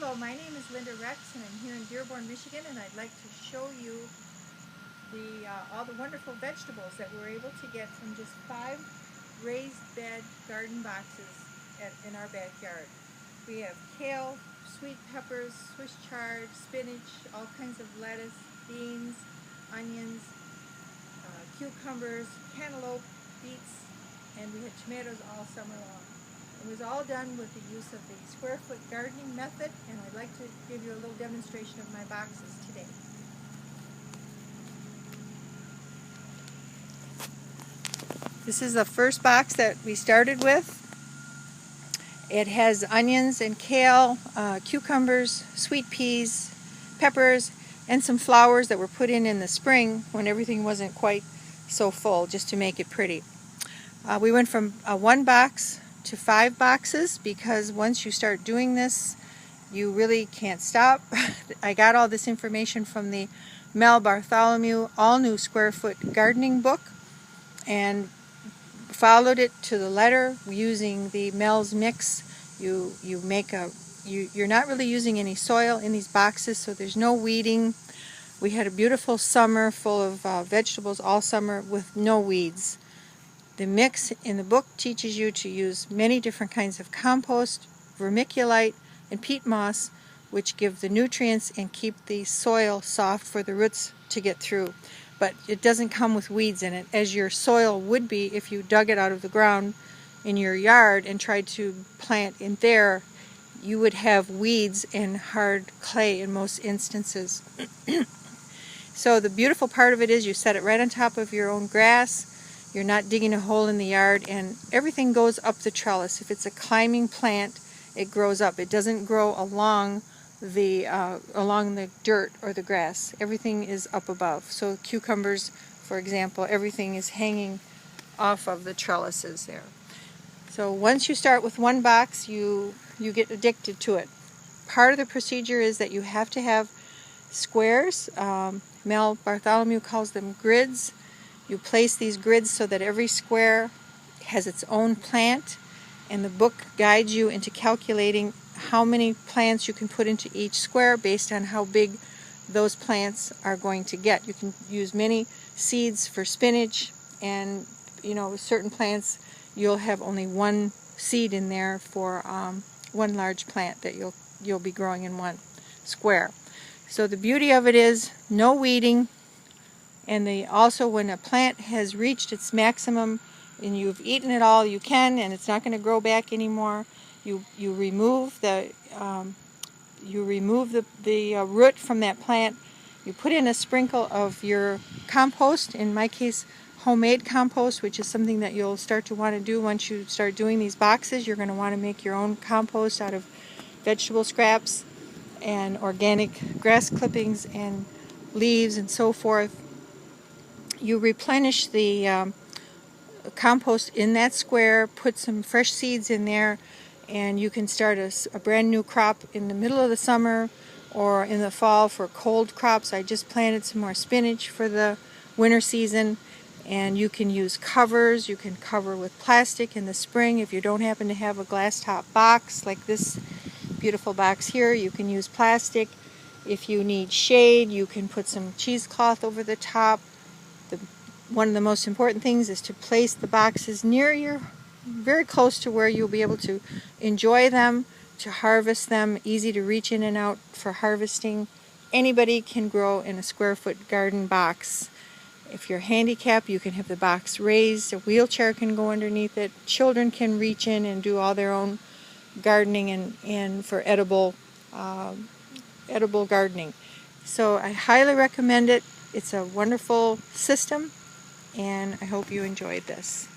Hello, my name is Linda Rex and I'm here in Dearborn, Michigan, and I'd like to show you all the wonderful vegetables that we're able to get from just 5 raised bed garden boxes in our backyard. We have kale, sweet peppers, Swiss chard, spinach, all kinds of lettuce, beans, onions, cucumbers, cantaloupe, beets, and we had tomatoes all summer long. It was all done with the use of the square foot gardening method, and I'd like to give you a little demonstration of my boxes today. This is the first box that we started with. It has onions and kale, cucumbers, sweet peas, peppers, and some flowers that were put in the spring when everything wasn't quite so full, just to make it pretty. We went from 1 box to 5 boxes because once you start doing this, you really can't stop. I got all this information from the Mel Bartholomew All New Square Foot Gardening book and followed it to the letter using the Mel's Mix. You're not really using any soil in these boxes, so there's no weeding. We had a beautiful summer full of vegetables all summer with no weeds. The mix in the book teaches you to use many different kinds of compost, vermiculite, and peat moss, which give the nutrients and keep the soil soft for the roots to get through. But it doesn't come with weeds in it, as your soil would be if you dug it out of the ground in your yard and tried to plant in there. You would have weeds and hard clay in most instances. So the beautiful part of it is you set it right on top of your own grass. You're not digging a hole in the yard, and everything goes up the trellis. If it's a climbing plant, it grows up. It doesn't grow along the dirt or the grass. Everything is up above. So cucumbers, for example, everything is hanging off of the trellises there. So once you start with 1 box, you get addicted to it. Part of the procedure is that you have to have squares. Mel Bartholomew calls them grids. You place these grids so that every square has its own plant, and the book guides you into calculating how many plants you can put into each square based on how big those plants are going to get. You can use many seeds for spinach, and certain plants you'll have only 1 seed in there for 1 large plant that you'll be growing in 1 square. So the beauty of it is no weeding. And also when a plant has reached its maximum and you've eaten it all you can and it's not going to grow back anymore, you remove the root from that plant. You put in a sprinkle of your compost, in my case homemade compost, which is something that you'll start to want to do once you start doing these boxes. You're going to want to make your own compost out of vegetable scraps and organic grass clippings and leaves and so forth. You replenish the compost in that square, put some fresh seeds in there, and you can start a brand new crop in the middle of the summer or in the fall for cold crops. I just planted some more spinach for the winter season, and you can use covers. You can cover with plastic in the spring. If you don't happen to have a glass top box like this beautiful box here, you can use plastic. If you need shade, you can put some cheesecloth over the top. One of the most important things is to place the boxes very close to where you'll be able to enjoy them, to harvest them, easy to reach in and out for harvesting. Anybody can grow in a square foot garden box. If you're handicapped, you can have the box raised. A wheelchair can go underneath it. Children can reach in and do all their own gardening and for edible gardening. So I highly recommend it. It's a wonderful system, and I hope you enjoyed this.